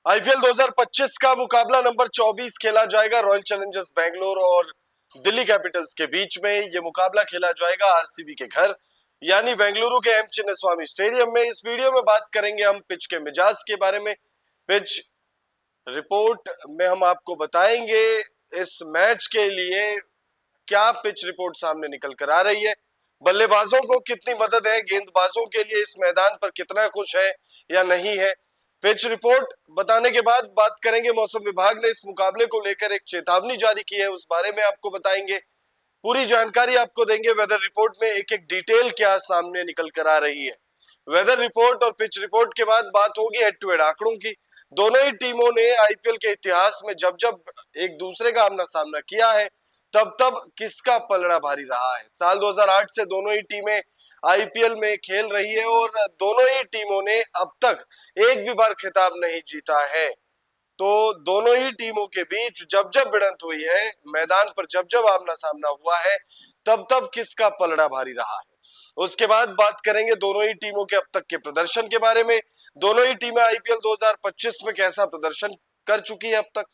IPL 2025 का मुकाबला number 24 खेला जाएगा रॉयल चैलेंजर्स बेंगलोर और दिल्ली कैपिटल्स के बीच में। ये मुकाबला खेला जाएगा आरसीबी के घर यानी बेंगलुरु के एम चिन्नास्वामी स्टेडियम में। इस वीडियो में बात करेंगे हम पिच के मिजाज के बारे में। पिच रिपोर्ट में हम आपको बताएंगे इस मैच के लिए क्या पिच रिपोर्ट सामने निकल कर आ रही है, बल्लेबाजों को कितनी मदद है, गेंदबाजों के लिए इस मैदान पर कितना कुछ है या नहीं है। पिच रिपोर्ट बताने के बाद बात करेंगे मौसम विभाग ने इस मुकाबले को लेकर एक चेतावनी जारी की है, उस बारे में आपको बताएंगे। पूरी जानकारी आपको देंगे वेदर रिपोर्ट में, एक एक डिटेल क्या सामने निकल कर आ रही है। वेदर रिपोर्ट और पिच रिपोर्ट के बाद बात होगी हेड टू हेड आंकड़ों की। दोनों ही टीमों ने आईपीएल के इतिहास में जब जब एक दूसरे का आमना सामना किया है तब तब किसका पलड़ा भारी रहा है। साल 2008 से दोनों ही टीमें आईपीएल में खेल रही है और दोनों ही टीमों ने अब तक एक भी बार खिताब नहीं जीता है। तो दोनों ही टीमों के बीच जब जब भिड़ंत हुई है, मैदान पर जब जब आमना सामना हुआ है, तब तब किसका पलड़ा भारी रहा है। उसके बाद बात करेंगे दोनों ही टीमों के अब तक के प्रदर्शन के बारे में। दोनों ही टीमें आईपीएल 2025 में कैसा प्रदर्शन कर चुकी है अब तक,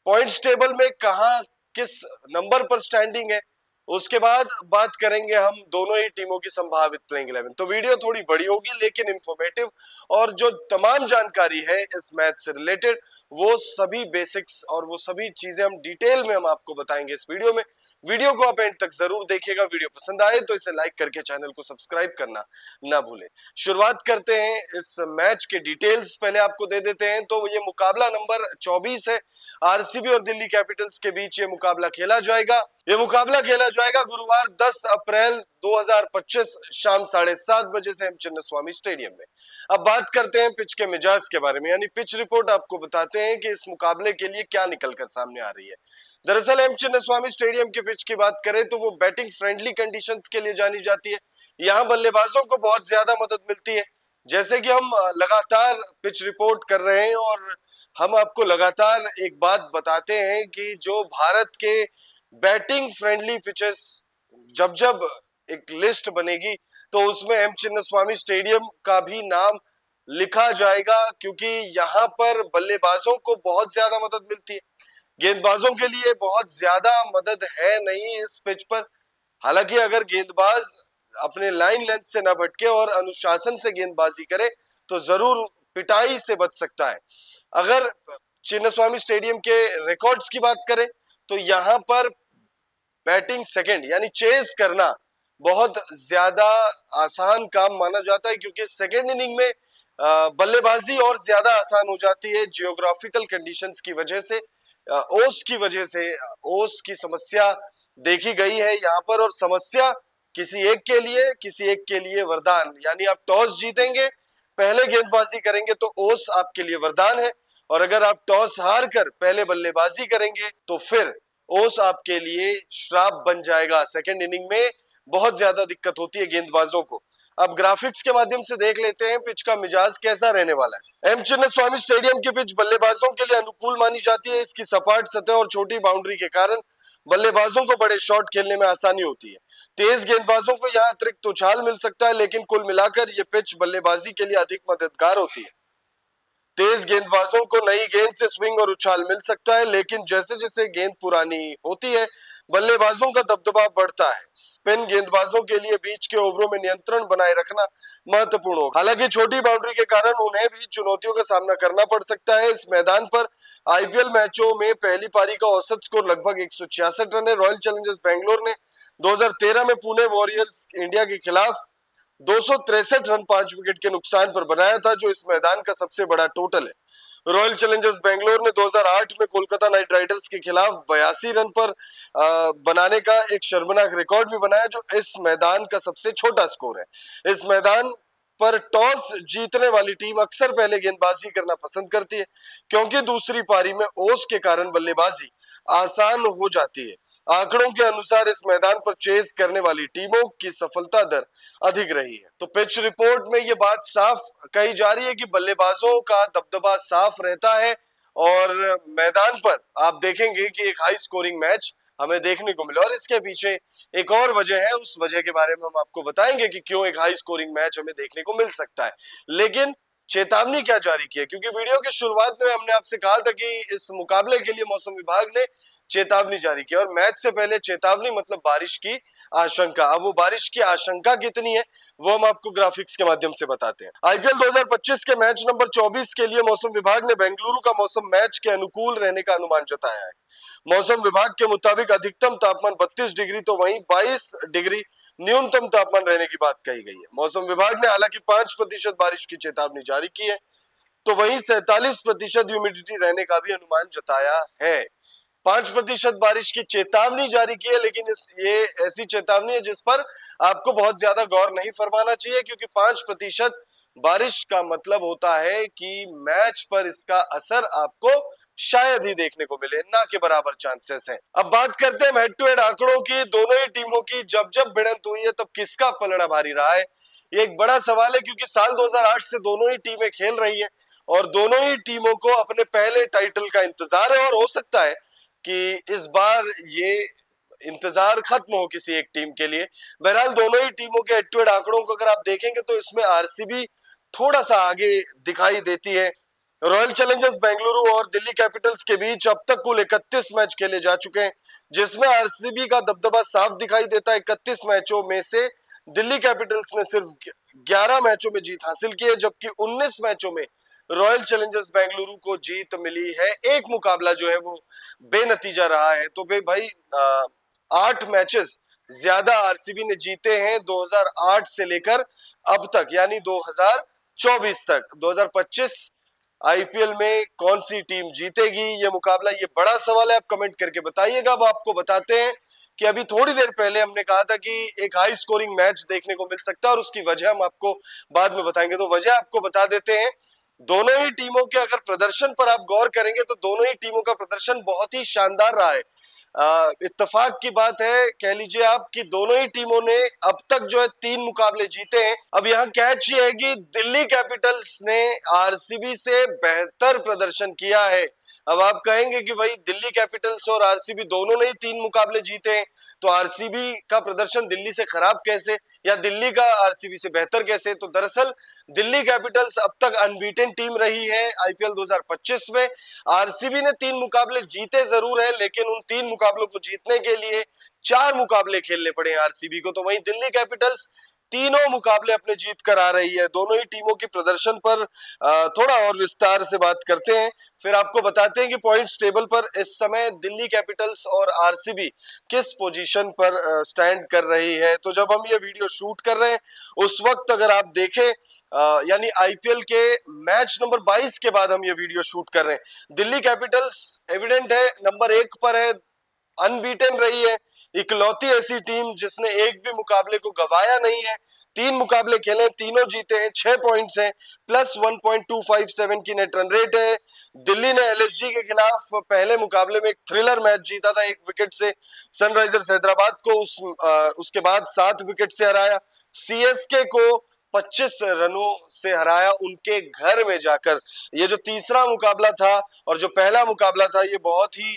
पॉइंट्स टेबल में कहां किस नंबर पर स्टैंडिंग है। उसके बाद बात करेंगे हम दोनों ही टीमों की संभावित प्लेइंग 11। तो वीडियो थोड़ी बड़ी होगी लेकिन इंफॉर्मेटिव, और जो तमाम जानकारी है इस मैच से रिलेटेड वो सभी बेसिक्स और वो सभी चीजें हम डिटेल में हम आपको बताएंगे इस वीडियो में। वीडियो को आप एंड तक जरूर देखिएगा। वीडियो पसंद आए तो इसे लाइक करके चैनल को सब्सक्राइब करना ना भूलें। शुरुआत करते हैं इस मैच के डिटेल्स पहले आपको दे देते हैं। तो ये मुकाबला नंबर 24 है, आरसीबी और दिल्ली कैपिटल्स के बीच ये मुकाबला खेला जाएगा। ये मुकाबला खेला जाएगा गुरुवार 10 अप्रैल 2025 शाम 7:30 बजे से एम चिन्नास्वामी स्टेडियम में। अब बात करते हैं पिच के मिजाज के बारे में, यानी पिच रिपोर्ट आपको बताते हैं कि इस मुकाबले के लिए क्या निकलकर सामने आ रही है। दरअसल एम चिन्नास्वामी स्टेडियम के पिच की बात करें तो वो बैटिंग फ्रेंडली कंडीशंस के लिए जानी जाती है। यहाँ बल्लेबाजों को बहुत ज्यादा मदद मिलती है। जैसे कि हम लगातार पिच रिपोर्ट कर रहे हैं और हम आपको लगातार एक बात बताते हैं कि जो भारत के बैटिंग फ्रेंडली पिचेस जब जब एक लिस्ट बनेगी तो उसमें एम चिन्नास्वामी स्टेडियम का भी नाम लिखा जाएगा, क्योंकि यहाँ पर बल्लेबाजों को बहुत ज्यादा मदद मिलती है। गेंदबाजों के लिए बहुत ज्यादा मदद है नहीं इस पिच पर। हालांकि अगर गेंदबाज अपने लाइन लेंथ से न भटके और अनुशासन से गेंदबाजी करे तो जरूर पिटाई से बच सकता है। अगर चिन्नास्वामी स्टेडियम के रिकॉर्ड्स की बात करें तो यहाँ पर बैटिंग सेकंड यानी चेस करना बहुत ज्यादा आसान काम माना जाता है, क्योंकि सेकंड इनिंग में बल्लेबाजी और ज्यादा आसान हो जाती है जियोग्राफिकल कंडीशंस की वजह से, ओस की वजह से। ओस की समस्या देखी गई है यहाँ पर, और समस्या किसी एक के लिए वरदान। यानी आप टॉस जीतेंगे, पहले गेंदबाजी करेंगे तो ओस आपके लिए वरदान है, और अगर आप टॉस हार कर पहले बल्लेबाजी करेंगे तो फिर ओस आपके लिए श्राप बन जाएगा। सेकंड इनिंग में बहुत ज्यादा दिक्कत होती है गेंदबाजों को। अब ग्राफिक्स के माध्यम से देख लेते हैं पिच का मिजाज कैसा रहने वाला है। एम चिन्नास्वामी स्टेडियम की पिच बल्लेबाजों के लिए अनुकूल मानी जाती है। इसकी सपाट सतह और छोटी बाउंड्री के कारण बल्लेबाजों को बड़े शॉट खेलने में आसानी होती है। तेज गेंदबाजों को यहाँ अतिरिक्त उछाल मिल सकता है, लेकिन कुल मिलाकर ये पिच बल्लेबाजी के लिए अधिक मददगार होती है। तेज गेंदबाजों को नई गेंद से स्विंग और उछाल मिल सकता है, लेकिन जैसे जैसे गेंद पुरानी होती है बल्लेबाजों का दबदबा बढ़ता है। स्पिन गेंदबाजों के लिए बीच के ओवरों में नियंत्रण बनाए रखना महत्वपूर्ण होगा। हालांकि छोटी बाउंड्री के कारण उन्हें भी चुनौतियों का सामना करना पड़ सकता है। इस मैदान पर आईपीएल मैचों में पहली पारी का औसत स्कोर लगभग 166 रन है। रॉयल चैलेंजर्स बेंगलोर ने 2013 में पुणे वॉरियर्स इंडिया के खिलाफ 263 रन 5 विकेट के नुकसान पर बनाया था, जो इस मैदान का सबसे बड़ा टोटल है। रॉयल चैलेंजर्स बेंगलोर ने 2008 में कोलकाता नाइट राइडर्स के खिलाफ 82 रन पर बनाने का एक शर्मनाक रिकॉर्ड भी बनाया, जो इस मैदान का सबसे छोटा स्कोर है। इस मैदान पर टॉस जीतने वाली टीम अक्सर पहले गेंदबाजी करना पसंद करती है, क्योंकि दूसरी पारी में ओस के कारण बल्लेबाजी आसान हो जाती है। आंकड़ों के अनुसार इस मैदान पर चेस करने वाली टीमों की सफलता दर अधिक रही है। तो पिच रिपोर्ट में ये बात साफ कही जा रही है कि बल्लेबाजों का दबदबा साफ रहता है, और मैदान पर आप देखेंगे कि एक हाई स्कोरिंग मैच हमें देखने को मिला। और इसके पीछे एक और वजह है, उस वजह के बारे में हम आपको बताएंगे कि क्यों एक हाई स्कोरिंग मैच हमें देखने को मिल सकता है। लेकिन चेतावनी क्या जारी की है, क्योंकि वीडियो की शुरुआत में हमने आपसे कहा था कि इस मुकाबले के लिए मौसम विभाग ने चेतावनी जारी की और मैच से पहले चेतावनी मतलब बारिश की आशंका। अब वो बारिश की आशंका कितनी है वो हम आपको ग्राफिक्स के माध्यम से बताते हैं। आईपीएल 2025 के मैच नंबर 24 के लिए मौसम विभाग ने बेंगलुरु का मौसम मैच के अनुकूल रहने का अनुमान जताया है। मौसम विभाग के मुताबिक अधिकतम तापमान 32 डिग्री तो वहीं 22 डिग्री न्यूनतम तापमान रहने की बात कही गई है। मौसम विभाग ने हालांकि 5% बारिश की चेतावनी जारी की है, तो वहीं 47% ह्यूमिडिटी रहने का भी अनुमान जताया है। 5% बारिश की चेतावनी जारी की है, लेकिन ये ऐसी चेतावनी है जिस पर आपको बहुत ज्यादा गौर नहीं फरमाना चाहिए, क्योंकि 5% बारिश का मतलब होता है कि मैच पर इसका असर आपको शायद ही देखने को मिले, ना के बराबर चांसेस हैं। अब बात करते हैं हेड टू हेड आंकड़ों की। दोनों ही टीमों की जब जब भिड़ंत हुई है तब किसका पलड़ा भारी रहा है, ये एक बड़ा सवाल है, क्योंकि साल 2008 से दोनों ही टीमें खेल रही हैं और दोनों ही टीमों को अपने पहले टाइटल का इंतजार है और हो सकता है कि इस बार ये इंतजार खत्म हो किसी एक टीम के लिए। बहरहाल दोनों ही टीमों के हेड टू हेड आंकड़ों को अगर आप देखेंगे तो इसमें आरसीबी थोड़ा सा आगे दिखाई देती है। रॉयल चैलेंजर्स बेंगलुरु और दिल्ली कैपिटल्स के बीच अब तक कुल 31 मैच खेले जा चुके हैं, जिसमें आरसीबी का दबदबा साफ दिखाई देता है। 31 मैचों में से दिल्ली कैपिटल्स ने सिर्फ 11 मैचों में जीत हासिल की है, जबकि 19 मैचों में रॉयल चैलेंजर्स बेंगलुरु को जीत मिली है। एक मुकाबला जो है वो बेनतीजा रहा है। तो भाई 8 मैचेस ज्यादा आरसीबी ने जीते हैं 2008 से लेकर अब तक, यानी 2024 तक। 2025 आईपीएल में कौन सी टीम जीतेगी ये मुकाबला, ये बड़ा सवाल है। आप कमेंट करके बताइएगा। अब आपको बताते हैं कि अभी थोड़ी देर पहले हमने कहा था कि एक हाई स्कोरिंग मैच देखने को मिल सकता है और उसकी वजह हम आपको बाद में बताएंगे, तो वजह आपको बता देते हैं। दोनों ही टीमों के अगर प्रदर्शन पर आप गौर करेंगे तो दोनों ही टीमों का प्रदर्शन बहुत ही शानदार रहा है। इत्तेफाक की बात है, कह लीजिए आप, कि दोनों ही टीमों ने अब तक जो है 3 मुकाबले जीते हैं। अब यहाँ कैच ये है कि दिल्ली कैपिटल्स ने आरसीबी से बेहतर प्रदर्शन किया है। अब आप कहेंगे कि भाई दिल्ली कैपिटल्स और आरसीबी दोनों ने ही 3 मुकाबले जीते हैं, तो आरसीबी का प्रदर्शन दिल्ली से खराब कैसे, या दिल्ली का आरसीबी से बेहतर कैसे? तो दरअसल दिल्ली कैपिटल्स अब तक अनबीटेन टीम रही है आईपीएल 2025 में। आरसीबी ने 3 मुकाबले जीते जरूर है, लेकिन उन 3 मुकाबलों को जीतने के लिए 4 मुकाबले खेलने पड़े आरसीबी को। तो वहीं दिल्ली कैपिटल्स तीनों मुकाबले अपने जीत कर आ रही है। दोनों ही टीमों के प्रदर्शन पर थोड़ा और विस्तार से बात करते हैं, फिर आपको बताते हैं कि पॉइंट्स टेबल पर इस समय दिल्ली कैपिटल्स और आरसीबी किस पोजीशन पर स्टैंड कर रही है। तो जब हम ये वीडियो शूट कर रहे हैं उस वक्त अगर आप देखें, यानी आईपीएल के मैच नंबर 22 के बाद हम ये वीडियो शूट कर रहे हैं, दिल्ली कैपिटल्स एविडेंट है नंबर 1 पर है, अनबीटेन रही है, इकलौती ऐसी टीम जिसने एक भी मुकाबले को गवाया नहीं है। 3 मुकाबले खेले, तीनों जीते हैं, 6 पॉइंट्स हैं, प्लस 1.257 की नेट रन रेट है। दिल्ली ने एलएसजी के खिलाफ पहले मुकाबले में एक थ्रिलर मैच जीता था 1 विकेट से, सनराइजर्स हैदराबाद को उसके बाद 7 विकेट से हराया, सीएसके को 25 रनों से हराया उनके घर में जाकर। ये जो तीसरा मुकाबला था और जो पहला मुकाबला था, ये बहुत ही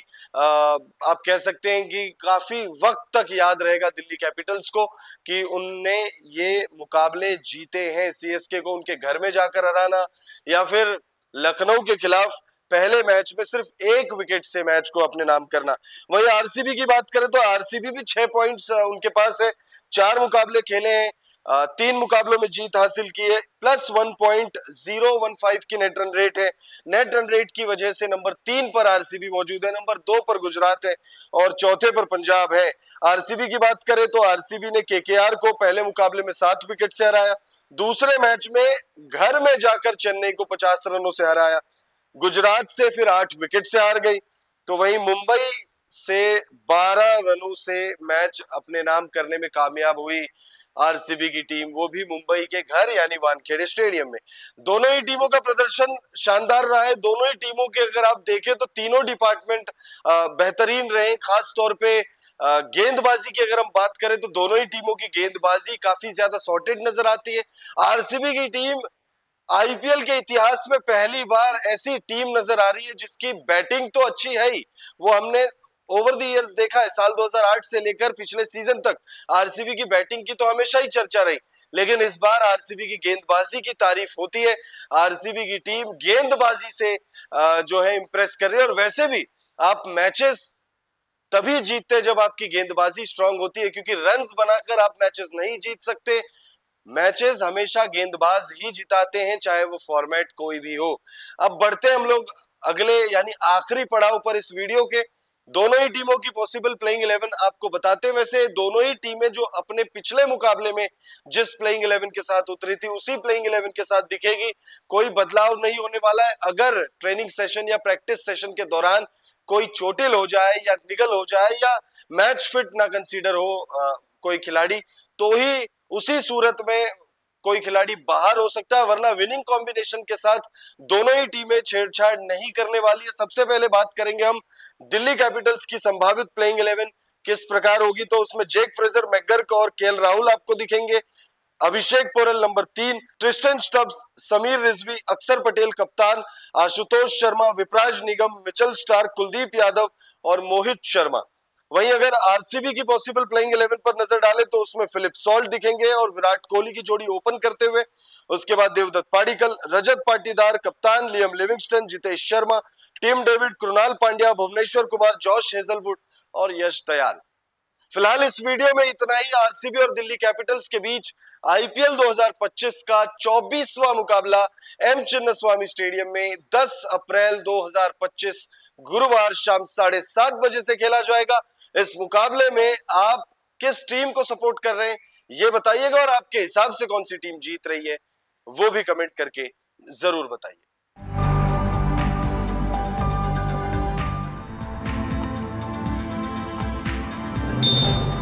आप कह सकते हैं कि काफी वक्त तक याद रहेगा दिल्ली कैपिटल्स को कि उनने ये मुकाबले जीते हैं। सीएसके को उनके घर में जाकर हराना या फिर लखनऊ के खिलाफ पहले मैच में सिर्फ 1 विकेट से मैच को अपने नाम करना। वहीं आरसीबी की बात करें तो आरसीबी भी 6 पॉइंट्स उनके पास है, 4 मुकाबले खेले हैं, 3 मुकाबलों में जीत हासिल की है, प्लस 1.015 की नेट रन रेट है। नेट रन रेट की वजह से नंबर 3 पर आरसीबी मौजूद है, नंबर 2 पर गुजरात है और चौथे पर पंजाब है। आरसीबी की बात करें तो आरसीबी ने केकेआर को पहले मुकाबले में 7 विकेट से हराया, दूसरे मैच में घर में जाकर चेन्नई को 50 रनों से हराया, गुजरात से फिर 8 विकेट से हार गई। तो वहीं मुंबई से 12 रनों से मैच अपने नाम करने में कामयाब हुई आरसीबी की टीम, वो भी मुंबई के घर यानी वानखेड़े स्टेडियम में। दोनों ही टीमों का प्रदर्शन शानदार रहा है। दोनों ही टीमों के अगर आप देखें तो तीनों डिपार्टमेंट बेहतरीन रहे। खास तौर पे गेंदबाजी की अगर हम बात करें तो दोनों ही टीमों की गेंदबाजी काफी ज्यादा सॉर्टेड नजर आती है। आरसीबी की टीम आईपीएल के इतिहास में पहली बार ऐसी टीम नजर आ रही है जिसकी बैटिंग तो अच्छी है ही, वो हमने ओवर द इयर्स देखा है, साल 2008 से लेकर पिछले सीजन तक आरसीबी की बैटिंग की तो हमेशा ही चर्चा रही, लेकिन इस बार आरसीबी की गेंदबाजी की तारीफ होती है। आरसीबी की टीम गेंदबाजी से जो है इंप्रेस कर रही है। और वैसे भी आप मैचेस तभी जीतते जब आपकी गेंदबाजी स्ट्रांग होती है, क्योंकि रन्स बनाकर आप मैचेस नहीं जीत सकते। मैचेस हमेशा गेंदबाज ही जिताते हैं, चाहे वो फॉर्मेट कोई भी हो। अब बढ़ते हम लोग अगले यानी आखिरी पड़ाव पर इस वीडियो के। दोनों ही टीमों की पॉसिबल प्लेइंग 11 आपको बताते हैं। वैसे दोनों ही टीमें जो अपने पिछले मुकाबले में जिस प्लेइंग 11 के साथ उतरी थी उसी प्लेइंग 11 के साथ दिखेगी, कोई बदलाव नहीं होने वाला है। अगर ट्रेनिंग सेशन या प्रैक्टिस सेशन के दौरान कोई चोटिल हो जाए या निगल हो जाए या मैच फिट ना कंसीडर हो कोई खिलाड़ी, तो ही उसी सूरत में कोई खिलाड़ी बाहर हो सकता है, वरना विनिंग कॉम्बिनेशन के साथ दोनों ही टीमें छेड़छाड़ नहीं करने वाली है। सबसे पहले बात करेंगे हम दिल्ली कैपिटल्स की संभावित प्लेइंग 11 किस प्रकार होगी, तो उसमें जेक फ्रेजर, मैकगर्क और केएल राहुल आपको दिखेंगे। Abhishek Porel number 3, Tristan Stubbs, Sameer Rizvi, Axar Patel कप्तान, आशुतोष शर्मा, विपराज निगम, मिचेल स्टार्क, कुलदीप यादव और मोहित शर्मा। वहीं अगर आरसीबी की पॉसिबल प्लेइंग 11 पर नजर डाले तो उसमें फिलिप सॉल्ट दिखेंगे और विराट कोहली की जोड़ी ओपन करते हुए। उसके बाद देवदत्त पाडिक्कल, रजत पाटीदार कप्तान, Liam Livingstone, Jitesh Sharma, Tim David, Krunal Pandya, Bhuvneshwar Kumar, Josh Hazlewood और यश दयाल। फिलहाल इस वीडियो में इतना ही। आरसीबी और दिल्ली कैपिटल्स के बीच आईपीएल 2025 का 24वां मुकाबला एम चिन्नास्वामी स्टेडियम में 10 अप्रैल 2025 गुरुवार शाम 7:30 बजे से खेला जाएगा। इस मुकाबले में आप किस टीम को सपोर्ट कर रहे हैं ये बताइएगा, और आपके हिसाब से कौन सी टीम जीत रही है वो भी कमेंट करके जरूर बताइए।